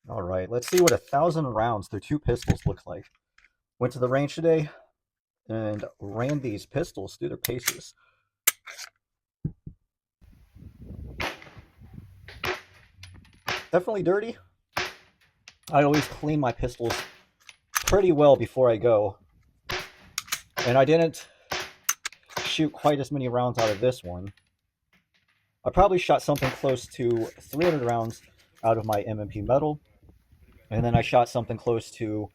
All right, let's see what 1,000 rounds through two pistols looks like. Went to the range today and ran these pistols through their paces. Definitely dirty. I always clean my pistols pretty well before I go. And I didn't shoot quite as many rounds out of this one. I probably shot something close to 300 rounds out of my M&P Metal. And then I shot something close to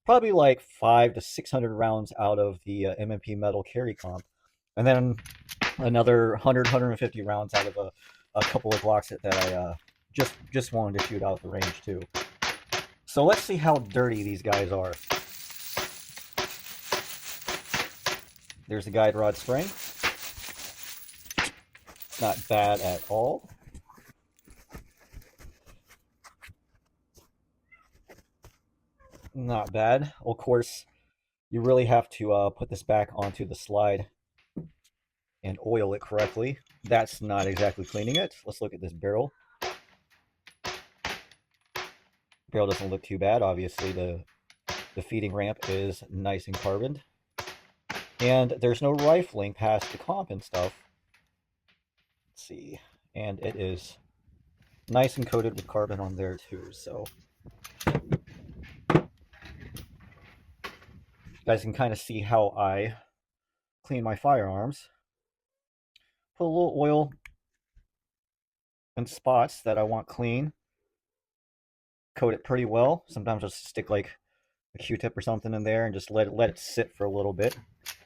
probably like 5 to 600 rounds out of the M&P Metal Carry Comp. And then another 100, 150 rounds out of a couple of Glocks that I just wanted to shoot out the range too. So let's see how dirty these guys are. There's the guide rod spring. Not bad at all. Not bad. Of course, you really have to put this back onto the slide and oil it correctly. That's not exactly cleaning it. Let's look at this barrel. Barrel doesn't look too bad. Obviously, the feeding ramp is nice and carboned. And there's no rifling past the comp and stuff. Let's see. And it is nice and coated with carbon on there too. So you guys can kind of see how I clean my firearms. Put a little oil in spots that I want clean. Coat it pretty well. Sometimes I'll stick like a Q-tip or something in there and just let it sit for a little bit.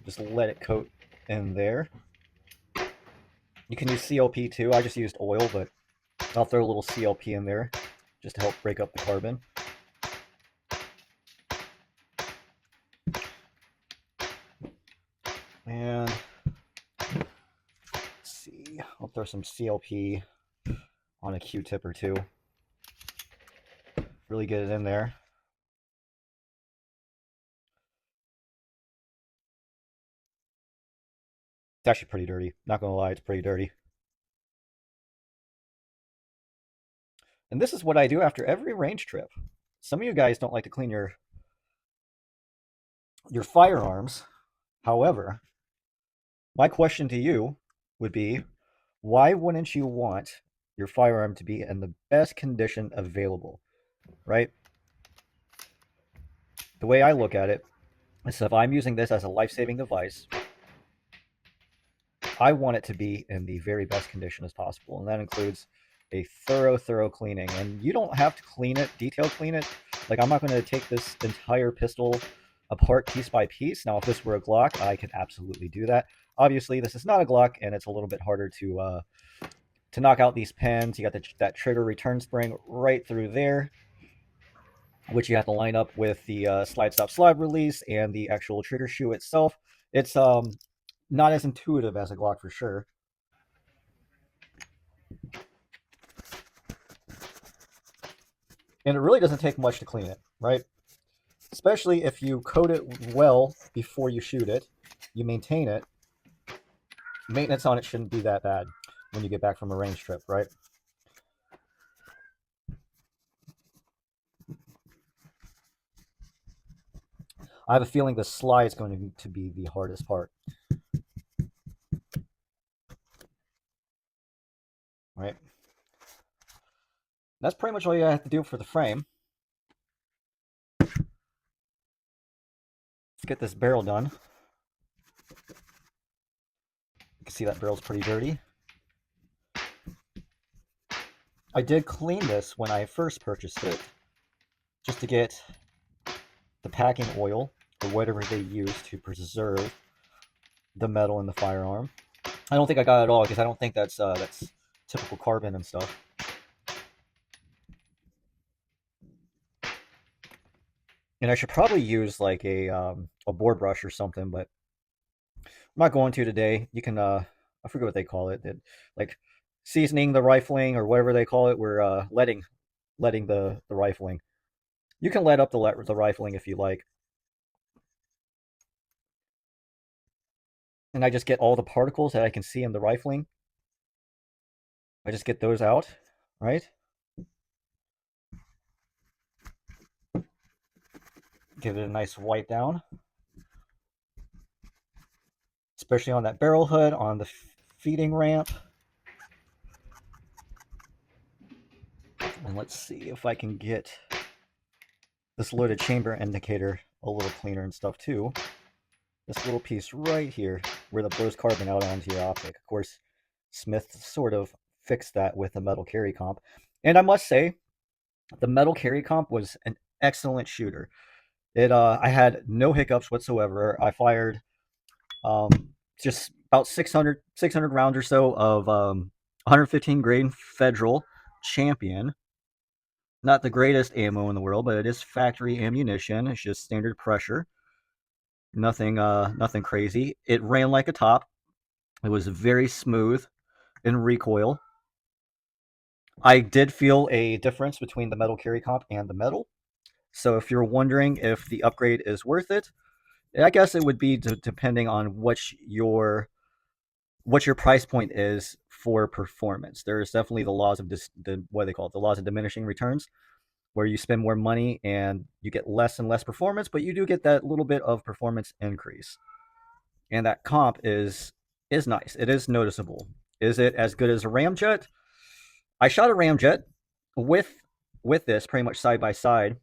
Just let it coat in there. You can use CLP too. I just used oil, but I'll throw a little CLP in there just to help break up the carbon. And let's see, I'll throw some CLP on a Q-tip or two. Really get it in there. It's actually pretty dirty. Not gonna lie, it's pretty dirty. And this is what I do after every range trip. Some of you guys don't like to clean your firearms. However, my question to you would be, why wouldn't you want your firearm to be in the best condition available, right? The way I look at it is if I'm using this as a life-saving device, I want it to be in the very best condition as possible, and that includes a thorough cleaning. And you don't have to clean it, detail clean it. Like, I'm not going to take this entire pistol apart piece by piece. Now, if this were a Glock, I could absolutely do that. Obviously, this is not a Glock, and it's a little bit harder to knock out these pins. You got that trigger return spring right through there, which you have to line up with the slide stop slide release and the actual trigger shoe itself. It's not as intuitive as a Glock for sure. And it really doesn't take much to clean it, right? Especially if you coat it well before you shoot it, you maintain it. Maintenance on it shouldn't be that bad when you get back from a range trip, right? I have a feeling the slide is going to be the hardest part, right? That's pretty much all you have to do for the frame. Let's get this barrel done. You can see that barrel's pretty dirty. I did clean this when I first purchased it, just to get the packing oil or whatever they use to preserve the metal in the firearm. I don't think I got it all because I don't think that's typical carbon and stuff. And I should probably use like a board brush or something, but I'm not going to today. You can I forget what they call it. Like seasoning the rifling or whatever they call it. We're letting the rifling. You can let up the rifling if you like. And I just get all the particles that I can see in the rifling. I just get those out, right? Give it a nice wipe down, especially on that barrel hood, on the feeding ramp. And let's see if I can get this loaded chamber indicator a little cleaner and stuff too. This little piece right here where that blows carbon out onto your optic. Of course, Smith sort of fixed that with the Metal Carry Comp. And I must say, the Metal Carry Comp was an excellent shooter. I had no hiccups whatsoever. I fired um, just about 600 rounds or so of 115 grain Federal Champion. Not the greatest ammo in the world, but it is factory ammunition. It's just standard pressure. Nothing crazy. It ran like a top. It was very smooth in recoil. I did feel a difference between the Metal Carry Comp and the metal. So if you're wondering if the upgrade is worth it, I guess it would be depending on what your price point is for performance. There's definitely the laws of what they call it, the laws of diminishing returns, where you spend more money and you get less and less performance, but you do get that little bit of performance increase. And that comp is nice. It is noticeable. Is it as good as a ramjet? I shot a ramjet with this pretty much side by side,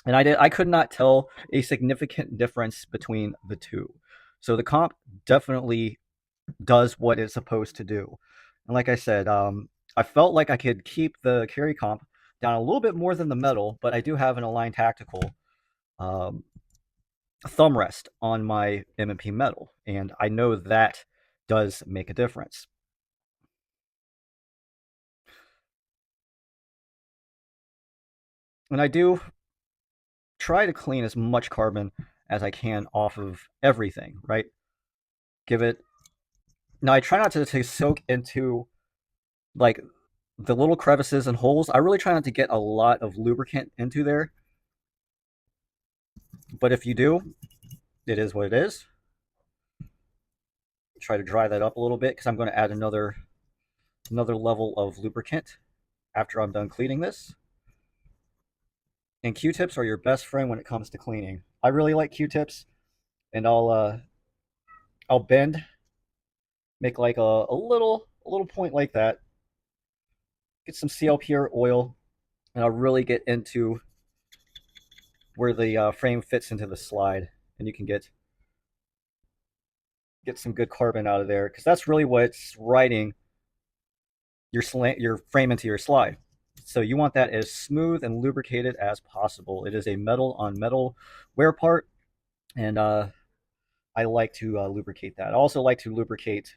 and I could not tell a significant difference between the two. So the comp definitely does what it's supposed to do. And like I said, I felt like I could keep the carry comp down a little bit more than the metal, but I do have an Align Tactical um, thumb rest on my M&P Metal, and I know that does make a difference. And I do try to clean as much carbon as I can off of everything, right? Give it. Now I try not to soak into like the little crevices and holes. I really try not to get a lot of lubricant into there. But if you do, it is what it is. Try to dry that up a little bit because I'm going to add another level of lubricant after I'm done cleaning this. And Q-tips are your best friend when it comes to cleaning. I really like Q-tips, and I'll bend, make like a little point like that. Get some CLP oil, and I'll really get into where the frame fits into the slide, and you can get some good carbon out of there because that's really what's riding your frame into your slide. So you want that as smooth and lubricated as possible. It is a metal on metal wear part, and I like to lubricate that. I also like to lubricate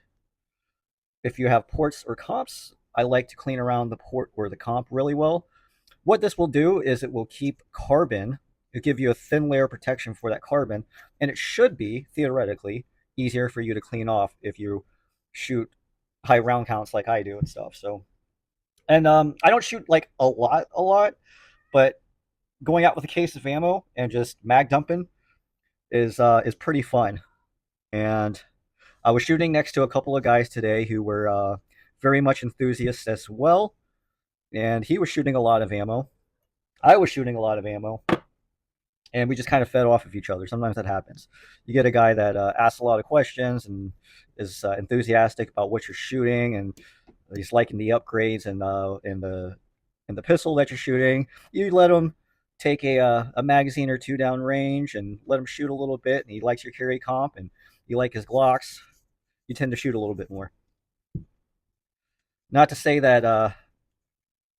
if you have ports or comps. I like to clean around the port or the comp really well. What this will do is it will keep carbon. It'll give you a thin layer of protection for that carbon, and it should be theoretically easier for you to clean off if you shoot high round counts like I do and stuff. So, and I don't shoot like a lot, but going out with a case of ammo and just mag dumping is pretty fun. And I was shooting next to a couple of guys today who were very much enthusiasts as well, and he was shooting a lot of ammo. I was shooting a lot of ammo, and we just kind of fed off of each other. Sometimes that happens. You get a guy that asks a lot of questions and is enthusiastic about what you're shooting, and he's liking the upgrades and in the pistol that you're shooting. You let him take a magazine or two down range and let him shoot a little bit, and he likes your carry comp and you like his Glocks. You tend to shoot a little bit more. Not to say that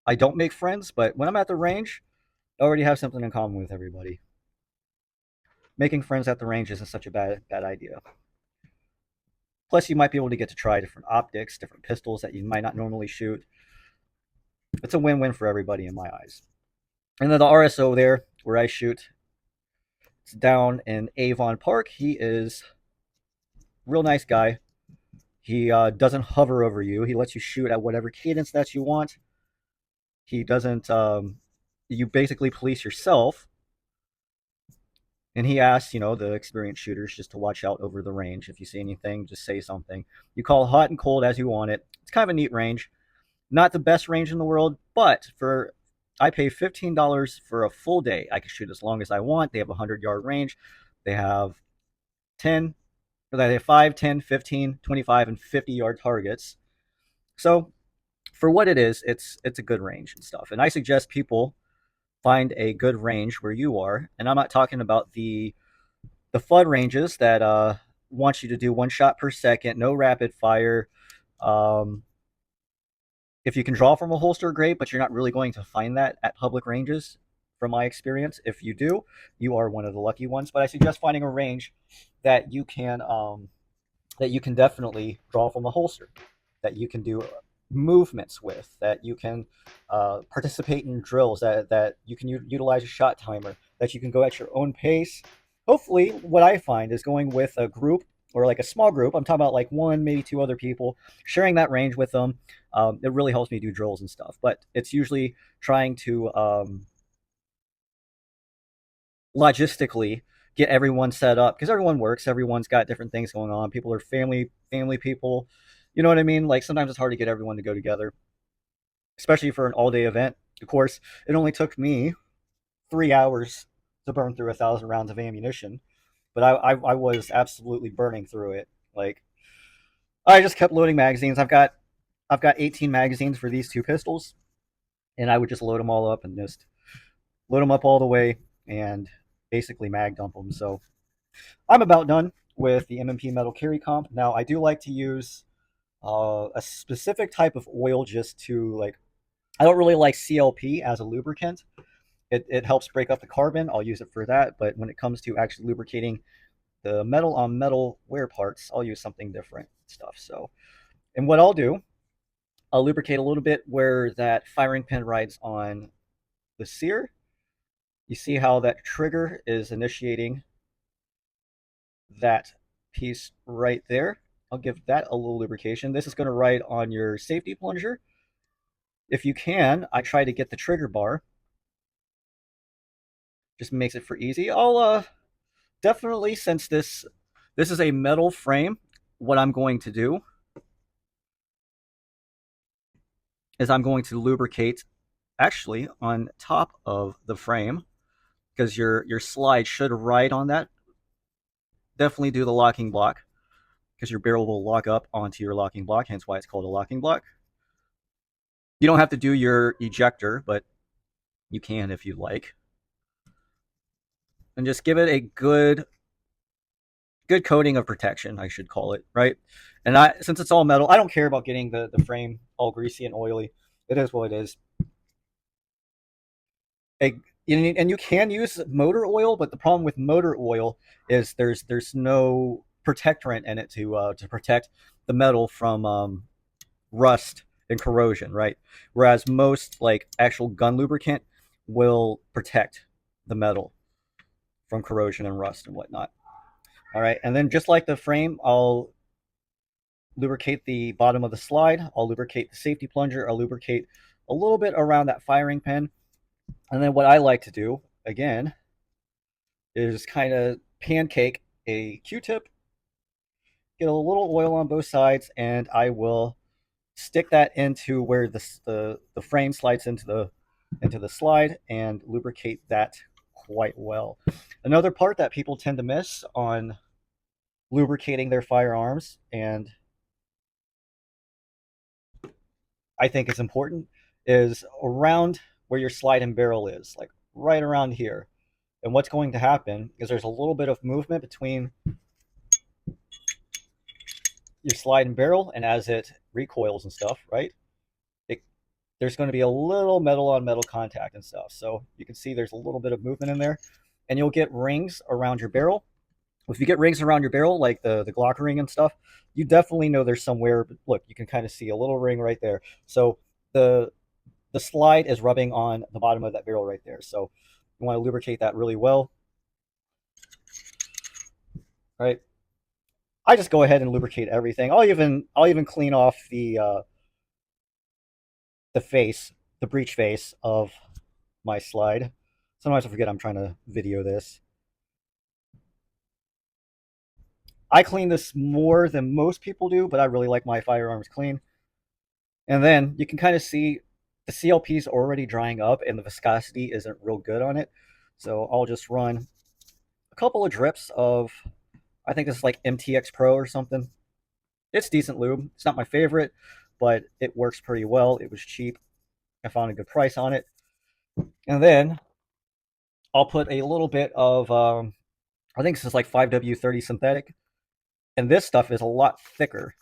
I don't make friends, but when I'm at the range, I already have something in common with everybody. Making friends at the range isn't such a bad idea. Plus, you might be able to get to try different optics, different pistols that you might not normally shoot. It's a win-win for everybody in my eyes. And then the RSO there, where I shoot, it's down in Avon Park. He is a real nice guy. He doesn't hover over you. He lets you shoot at whatever cadence that you want. He doesn't. You basically police yourself. And he asks, the experienced shooters just to watch out over the range. If you see anything, just say something. You call hot and cold as you want it. It's kind of a neat range. Not the best range in the world, but for I pay $15 for a full day. I can shoot as long as I want. They have a 100-yard range. They have 10, they have 5, 10, 15, 25, and 50-yard targets. So for what it is, it's a good range and stuff. And I suggest people find a good range where you are. And I'm not talking about the FUD ranges that want you to do 1 shot per second, no rapid fire. Um, if you can draw from a holster, great, but you're not really going to find that at public ranges, from my experience. If you do, you are one of the lucky ones. But I suggest finding a range that you can definitely draw from a holster, that you can do movements with, that you can participate in drills, that you can utilize a shot timer, that you can go at your own pace. Hopefully, what I find is going with a group or like a small group. I'm talking about like one, maybe two other people, sharing that range with them. It really helps me do drills and stuff. But it's usually trying to logistically get everyone set up because everyone works, everyone's got different things going on, people are family people, you know what I mean? Like sometimes it's hard to get everyone to go together, especially for an all-day event. Of course, it only took me 3 hours to burn through 1,000 rounds of ammunition, but I was absolutely burning through it. Like I just kept loading magazines. I've got 18 magazines for these two pistols, and I would just load them all up and just load them up all the way and basically mag dump them. So I'm about done with the M&P Metal Carry Comp. Now, I do like to use a specific type of oil just to like, I don't really like CLP as a lubricant. It helps break up the carbon. I'll use it for that. But when it comes to actually lubricating the metal on metal wear parts, I'll use something different stuff. So, and what I'll do, I'll lubricate a little bit where that firing pin rides on the sear. You see how that trigger is initiating that piece right there. I'll give that a little lubrication. This is going to ride on your safety plunger. If you can, I try to get the trigger bar. Just makes it for easy. I'll definitely, since this is a metal frame, what I'm going to do is I'm going to lubricate actually on top of the frame because your slide should ride on that. Definitely do the locking block because your barrel will lock up onto your locking block, hence why it's called a locking block. You don't have to do your ejector, but you can if you like. And just give it a good coating of protection, I should call it, right? And since it's all metal, I don't care about getting the frame all greasy and oily. It is what it is. A, and you can use motor oil, but the problem with motor oil is there's no protectorant in it to protect the metal from rust and corrosion, right? Whereas most like actual gun lubricant will protect the metal from corrosion and rust and whatnot. All right, and then just like the frame, I'll lubricate the bottom of the slide. I'll lubricate the safety plunger. I'll lubricate a little bit around that firing pin. And then what I like to do, again, is kind of pancake a Q-tip, get a little oil on both sides, and I will stick that into where the frame slides into the slide and lubricate that quite well. Another part that people tend to miss on lubricating their firearms, and I think it's important, is around where your slide and barrel is, like right around here. And what's going to happen is there's a little bit of movement between your slide and barrel, and as it recoils and stuff, right? It, there's going to be a little metal on metal contact and stuff. So you can see there's a little bit of movement in there, and you'll get rings around your barrel. If you get rings around your barrel, like the Glock ring and stuff, you definitely know there's somewhere. But look, you can kind of see a little ring right there. So the the slide is rubbing on the bottom of that barrel right there. So you want to lubricate that really well, right? I just go ahead and lubricate everything. I'll even clean off the face, the breech face of my slide. Sometimes I forget I'm trying to video this. I clean this more than most people do, but I really like my firearms clean. And then you can kind of see the CLP is already drying up and the viscosity isn't real good on it. So I'll just run a couple of drips of, I think this is like MTX Pro or something. It's decent lube. It's not my favorite, but it works pretty well. It was cheap. I found a good price on it. And then I'll put a little bit of, I think this is like 5W30 synthetic. And this stuff is a lot thicker.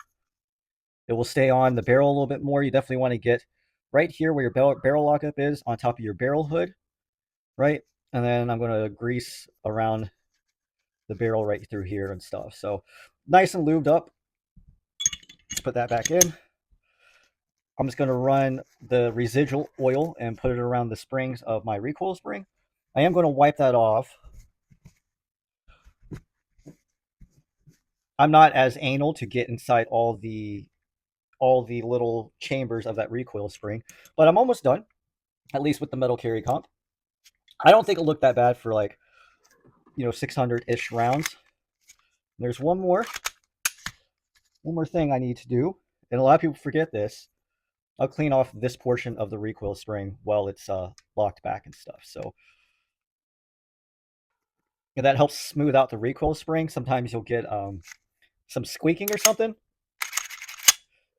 It will stay on the barrel a little bit more. You definitely want to get right here where your barrel lockup is on top of your barrel hood, right? And then I'm going to grease around the barrel right through here and stuff. So nice and lubed up. Let's put that back in. I'm just going to run the residual oil and put it around the springs of my recoil spring. I am going to wipe that off. I'm not as anal to get inside all the little chambers of that recoil spring, but I'm almost done, at least with the Metal Carry Comp. I don't think it looked that bad for like, 600-ish rounds. There's one more thing I need to do, and a lot of people forget this. I'll clean off this portion of the recoil spring while it's locked back and stuff. So and that helps smooth out the recoil spring. Sometimes you'll get some squeaking or something,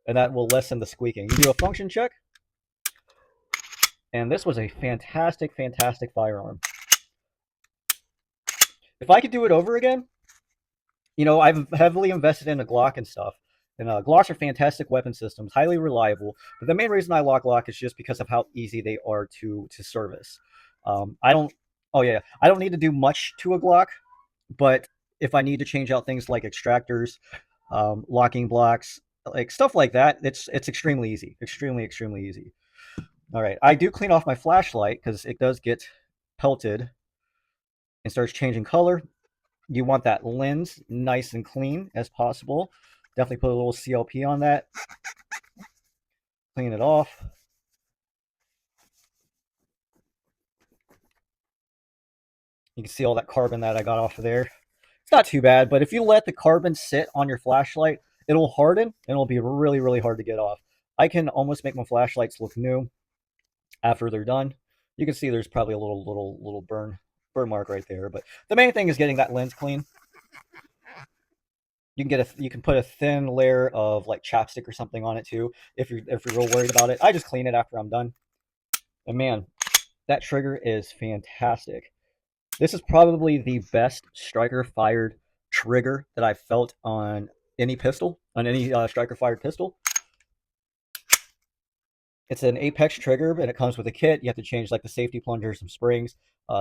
and that will lessen the squeaking. You do a function check, and this was a fantastic, fantastic firearm. If I could do it over again, I've heavily invested in a Glock and stuff. And Glocks are fantastic weapon systems, highly reliable. But the main reason I lock Glock is just because of how easy they are to service. I don't. Oh yeah, I don't need to do much to a Glock, but if I need to change out things like extractors, locking blocks, like stuff like that, it's extremely easy, extremely easy. All right, I do clean off my flashlight because it does get pelted and starts changing color. You want that lens nice and clean as possible. Definitely put a little CLP on that. Clean it off. You can see all that carbon that I got off of there. It's not too bad, but if you let the carbon sit on your flashlight, it'll harden and it'll be really, really hard to get off. I can almost make my flashlights look new after they're done. You can see there's probably a little burn mark right there, but the main thing is getting that lens clean. You can put a thin layer of like chapstick or something on it too if you're real worried about it. I just clean it after I'm done. And man, that trigger is fantastic. This is probably the best striker fired trigger that I've felt on any pistol, on any striker fired pistol. It's an Apex trigger, and it comes with a kit. You have to change like the safety plunger, some springs,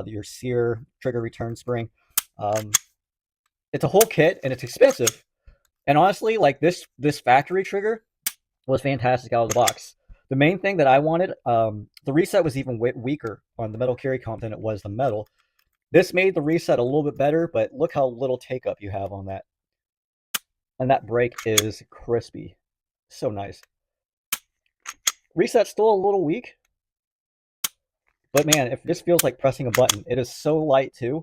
your sear trigger return spring. It's a whole kit, and it's expensive. And honestly, like this factory trigger was fantastic out of the box. The main thing that I wanted, the reset was even weaker on the Metal Carry Comp than it was the metal. This made the reset a little bit better, but look how little take up you have on that. And that break is crispy. So nice. Reset's still a little weak, but man, if this feels like pressing a button, it is so light too.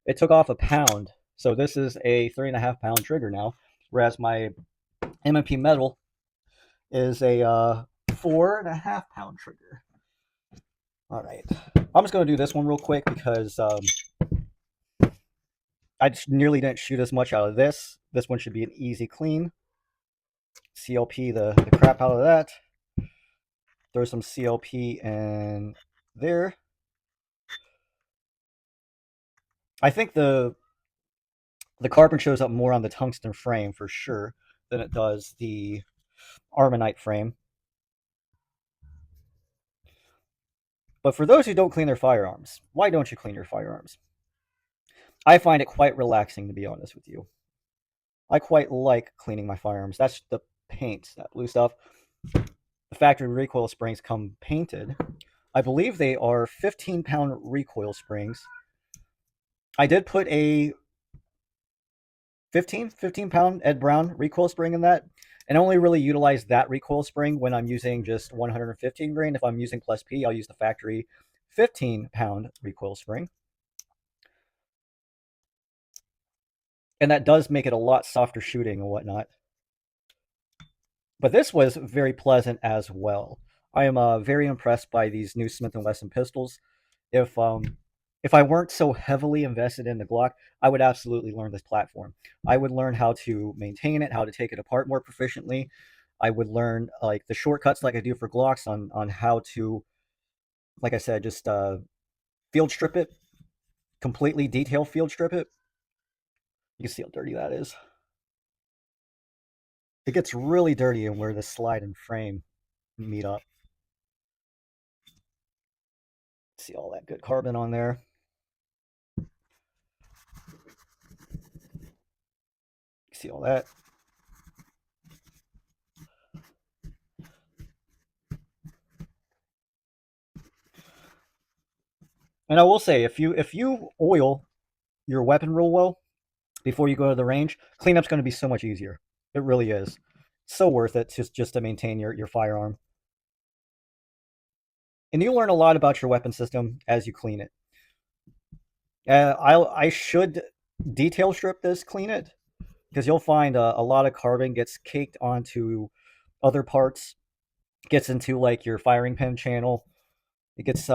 It took off a pound. So this is a 3.5 pound trigger now, whereas my M&P Metal is a 4.5 pound trigger. All right, I'm just going to do this one real quick because I just nearly didn't shoot as much out of this. This one should be an easy clean. CLP the crap out of that. Throw some CLP in there. I think the carbon shows up more on the tungsten frame for sure than it does the Armonite frame. But for those who don't clean their firearms, why don't you clean your firearms? I find it quite relaxing, to be honest with you. I quite like cleaning my firearms. That's the paint, that blue stuff. The factory recoil springs come painted. I believe they are 15-pound recoil springs. I did put a 15-pound Ed Brown recoil spring in that, and I only really utilize that recoil spring when I'm using just 115 grain. If I'm using plus P, I'll use the factory 15-pound recoil spring. And that does make it a lot softer shooting and whatnot. But this was very pleasant as well. I am very impressed by these new Smith & Wesson pistols. If if I weren't so heavily invested in the Glock, I would absolutely learn this platform. I would learn how to maintain it, how to take it apart more proficiently. I would learn like the shortcuts like I do for Glocks on how to, like I said, just field strip it, completely detail field strip it. You can see how dirty that is. It gets really dirty in where the slide and frame meet up. See all that good carbon on there. See all that. And I will say, if you oil your weapon real well before you go to the range, cleanup's going to be so much easier. It really is. So worth it just to maintain your firearm. And you learn a lot about your weapon system as you clean it. I should detail strip this, clean it, because you'll find a lot of carbon gets caked onto other parts, gets into like your firing pin channel. It gets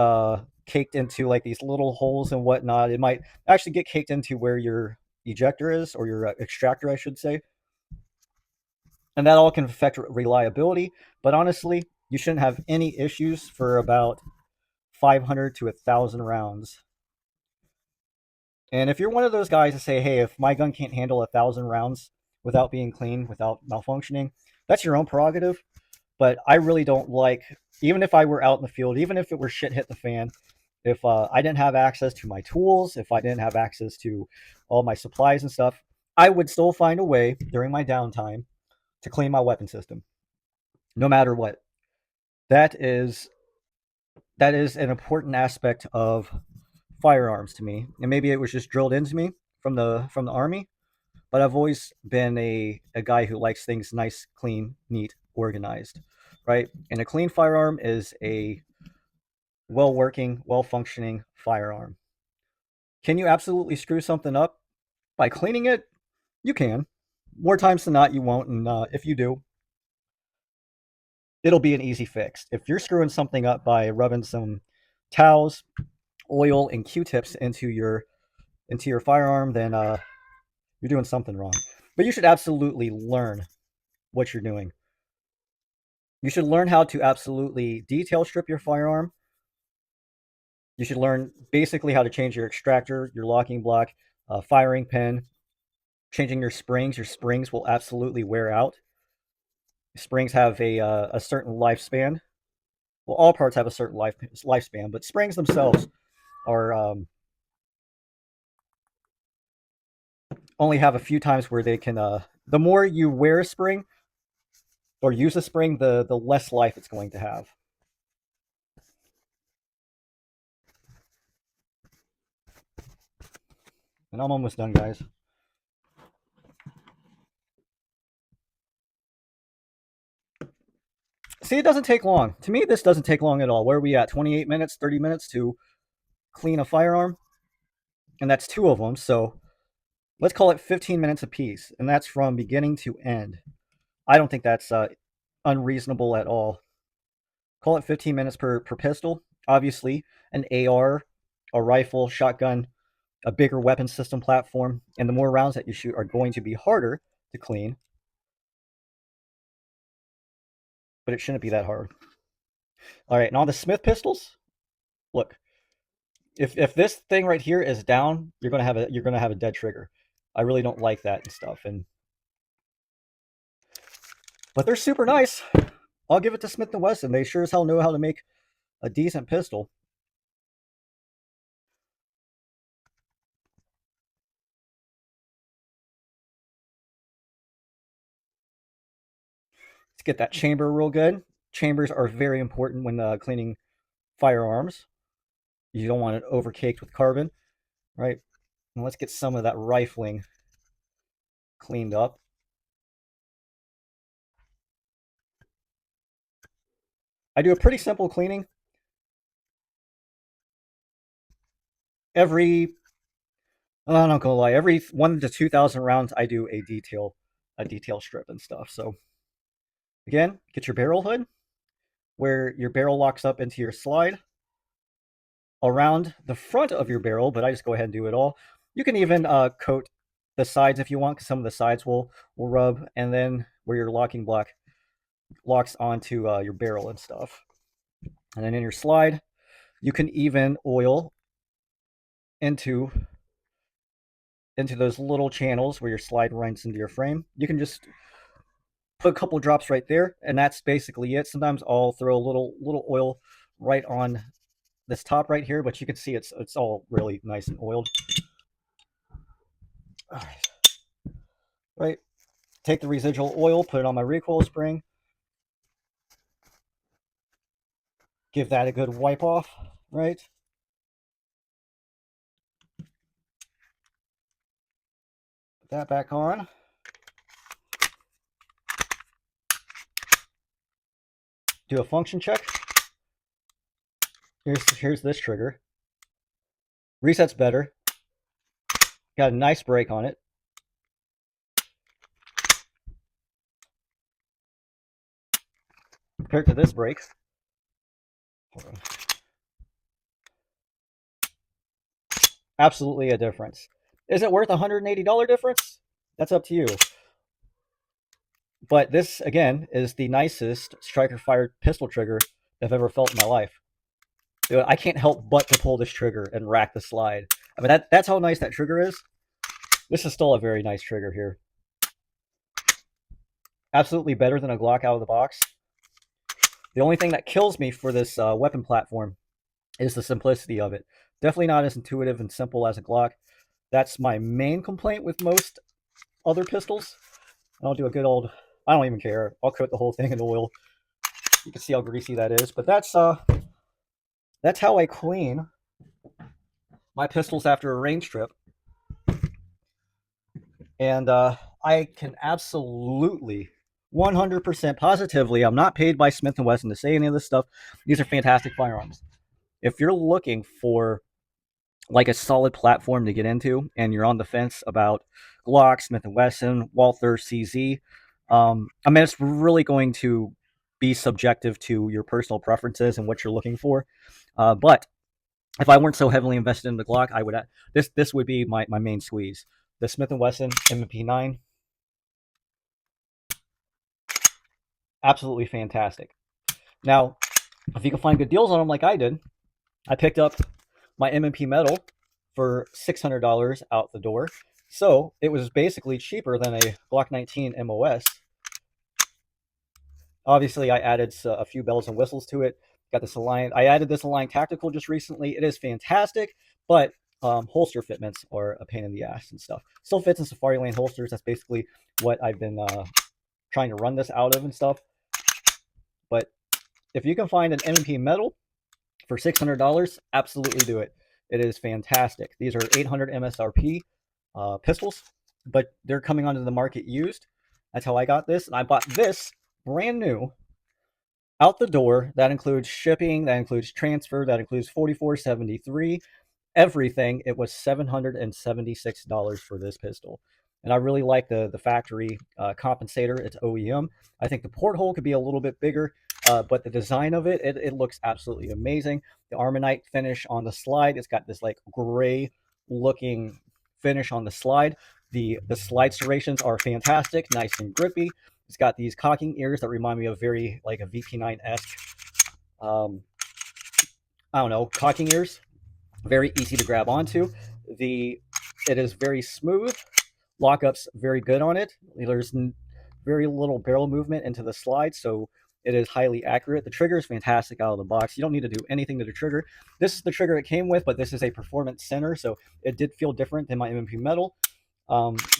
caked into like these little holes and whatnot. It might actually get caked into where your ejector is, or your extractor, I should say. And that all can affect reliability. But honestly, you shouldn't have any issues for about 500 to 1,000 rounds. And if you're one of those guys to say, hey, if my gun can't handle 1,000 rounds without being clean, without malfunctioning, that's your own prerogative. But I really don't like, even if I were out in the field, even if it were shit hit the fan, if I didn't have access to my tools, if I didn't have access to all my supplies and stuff, I would still find a way during my downtime to clean my weapon system, no matter what. That is that is an important aspect of firearms to me, and maybe it was just drilled into me from the army. But I've always been a guy who likes things nice, clean, neat, organized, right? And a clean firearm is a well working, well functioning firearm. Can you absolutely screw something up by cleaning it? You can. More times than not, you won't. And if you do, it'll be an easy fix. If you're screwing something up by rubbing some towels, oil, and Q-tips into your firearm, then you're doing something wrong. But you should absolutely learn what you're doing. You should learn how to absolutely detail strip your firearm. You should learn basically how to change your extractor, your locking block, firing pin, changing your springs. Your springs will absolutely wear out. Springs have a certain lifespan. Well, all parts have a certain lifespan, but springs themselves are only have a few times where they can. The more you wear a spring or use a spring, the less life it's going to have. And I'm almost done, guys. See, it doesn't take long. To me, this doesn't take long at all. Where are we at? 28 minutes, 30 minutes to clean a firearm? And that's two of them. So let's call it 15 minutes apiece. And that's from beginning to end. I don't think that's unreasonable at all. Call it 15 minutes per pistol. Obviously, an AR, a rifle, shotgun, a bigger weapon system platform, and the more rounds that you shoot are going to be harder to clean. But it shouldn't be that hard. All right, and on the Smith pistols, look, if this thing right here is down, you're gonna have a dead trigger. I really don't like that and stuff. But they're super nice. I'll give it to Smith & Wesson. They sure as hell know how to make a decent pistol. Let's get that chamber real good. Chambers are very important when cleaning firearms. You don't want it overcaked with carbon, right? And let's get some of that rifling cleaned up. I do a pretty simple cleaning. I'm not gonna lie, every 1 to 2,000 rounds, I do a detail strip and stuff. So again, get your barrel hood, where your barrel locks up into your slide, around the front of your barrel, but I just go ahead and do it all. You can even coat the sides if you want, because some of the sides will rub, and then where your locking block locks onto your barrel and stuff. And then in your slide, you can even oil into those little channels where your slide runs into your frame. You can just put a couple drops right there, and that's basically it. Sometimes I'll throw a little oil right on this top right here, but you can see it's all really nice and oiled. All right, take the residual oil, put it on my recoil spring, give that a good wipe off, right? Put that back on. Do a function check. Here's this trigger. Reset's better. Got a nice break on it. Compared to this break. Absolutely a difference. Is it worth $180 difference? That's up to you. But this, again, is the nicest striker-fired pistol trigger I've ever felt in my life. I can't help but to pull this trigger and rack the slide. I mean, that's how nice that trigger is. This is still a very nice trigger here. Absolutely better than a Glock out of the box. The only thing that kills me for this weapon platform is the simplicity of it. Definitely not as intuitive and simple as a Glock. That's my main complaint with most other pistols. I'll do a good old, I don't even care. I'll coat the whole thing in oil. You can see how greasy that is. But that's how I clean my pistols after a range trip. And I can absolutely 100% positively, I'm not paid by Smith & Wesson to say any of this stuff. These are fantastic firearms. If you're looking for like a solid platform to get into and you're on the fence about Glock, Smith & Wesson, Walther, CZ, I mean, it's really going to be subjective to your personal preferences and what you're looking for. But if I weren't so heavily invested in the Glock, I would this would be my main squeeze. The Smith & Wesson M&P 9, absolutely fantastic. Now, if you can find good deals on them like I did, I picked up my M&P Metal for $600 out the door. So it was basically cheaper than a Glock 19 MOS. Obviously, I added a few bells and whistles to it. Got this Align. I added this Align Tactical just recently. It is fantastic, but holster fitments are a pain in the ass and stuff. Still fits in Safari Lane holsters. That's basically what I've been trying to run this out of and stuff. But if you can find an M&P Metal for $600, absolutely do it. It is fantastic. These are 800 MSRP pistols, but they're coming onto the market used. That's how I got this. And I bought this brand new out the door. That includes shipping, that includes transfer, that includes 4473, everything. It was $776 for this pistol. And I really like the factory compensator. It's OEM. I think the porthole could be a little bit bigger, but the design of it looks absolutely amazing. The Armonite finish on the slide, it's got this like gray looking finish on the slide. The slide serrations are fantastic, nice and grippy. It's got these cocking ears that remind me of very like a VP9-esque, I don't know, cocking ears. Very easy to grab onto. It is very smooth. Lockup's very good on it. There's very little barrel movement into the slide, so it is highly accurate. The trigger is fantastic out of the box. You don't need to do anything to the trigger. This is the trigger it came with, but this is a performance center, so it did feel different than my M&P Metal.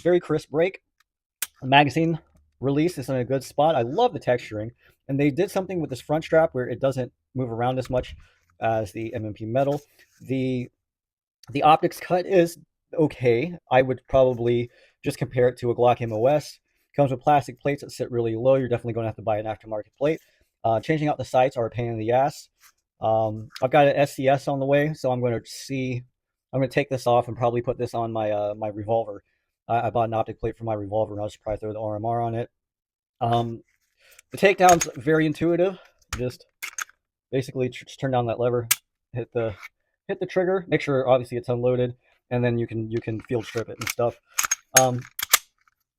Very crisp break. Magazine release is in a good spot. I love the texturing, and they did something with this front strap where it doesn't move around as much as the M&P Metal. The optics cut is okay. I would probably just compare it to a Glock MOS. Comes with plastic plates that sit really low. You're definitely going to have to buy an aftermarket plate. Changing out the sights are a pain in the ass. I've got an SCS on the way, so I'm going to take this off and probably put this on my my revolver. I bought an optic plate for my revolver, and I'll just probably throw the RMR on it. The takedown's very intuitive. Just Basically, just turn down that lever, hit the trigger, make sure obviously it's unloaded, and then you can field strip it and stuff. Um,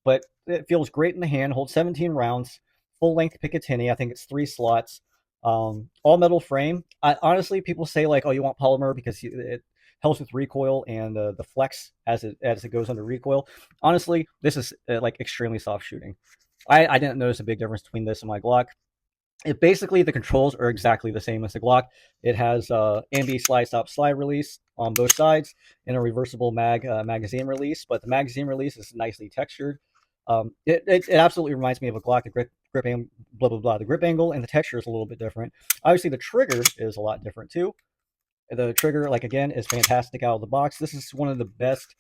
but it feels great in the hand. Holds 17 rounds, full length Picatinny. I think it's 3 slots. All metal frame. Honestly, people say like, oh, you want polymer because it helps with recoil and the flex as it goes under recoil. Honestly, this is like extremely soft shooting. I didn't notice a big difference between this and my Glock. It basically, the controls are exactly the same as the Glock. It has ambi slide stop slide release on both sides and a reversible magazine release, but the magazine release is nicely textured. It absolutely reminds me of a Glock. The grip angle, blah blah blah. The grip angle and the texture is a little bit different. Obviously, the trigger is a lot different too. The trigger, like again, is fantastic out of the box. This is one of the best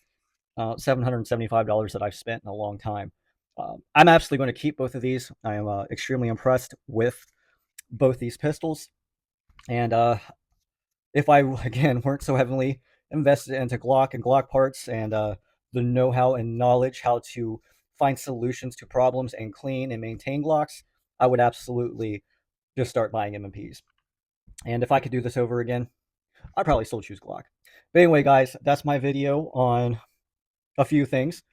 $775 that I've spent in a long time. I'm absolutely going to keep both of these. I am extremely impressed with both these pistols. And if I, again, weren't so heavily invested into Glock and Glock parts and the know-how and knowledge how to find solutions to problems and clean and maintain Glocks, I would absolutely just start buying M&Ps. And if I could do this over again, I'd probably still choose Glock. But anyway, guys, that's my video on a few things.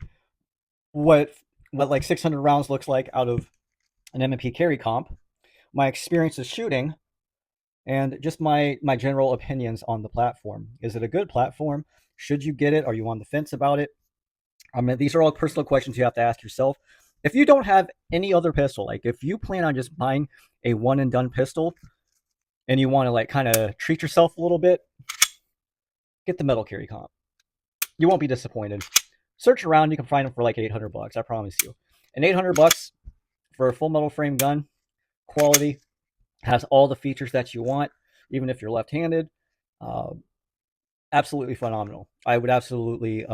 What like 600 rounds looks like out of an M&P Carry Comp, my experiences shooting, and just my general opinions on the platform. Is it a good platform? Should you get it? Are you on the fence about it? I mean, these are all personal questions you have to ask yourself. If you don't have any other pistol, like if you plan on just buying a one and done pistol and you want to like kind of treat yourself a little bit, get the Metal Carry Comp. You won't be disappointed. Search around, you can find them for like 800 bucks, I promise you. And 800 bucks for a full metal frame gun, quality, has all the features that you want, even if you're left-handed. Uh, Absolutely phenomenal. I would absolutely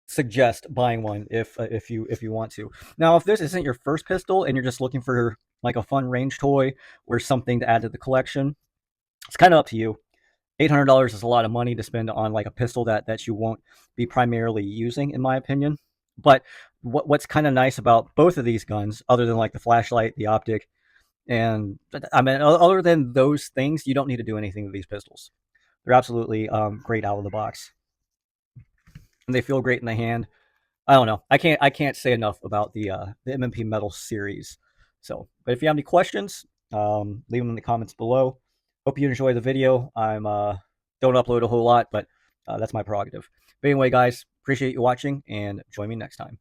suggest buying one if you want to. Now, if this isn't your first pistol and you're just looking for like a fun range toy or something to add to the collection, it's kind of up to you. $800 is a lot of money to spend on like a pistol that you won't be primarily using, in my opinion. But what's kind of nice about both of these guns, other than like the flashlight, the optic, and I mean, other than those things, you don't need to do anything with these pistols. They're absolutely great out of the box, and they feel great in the hand. I don't know. I can't say enough about the M&P Metal series. So, but if you have any questions, leave them in the comments below. Hope you enjoy the video. I'm don't upload a whole lot, but that's my prerogative. But anyway, guys, appreciate you watching, and join me next time.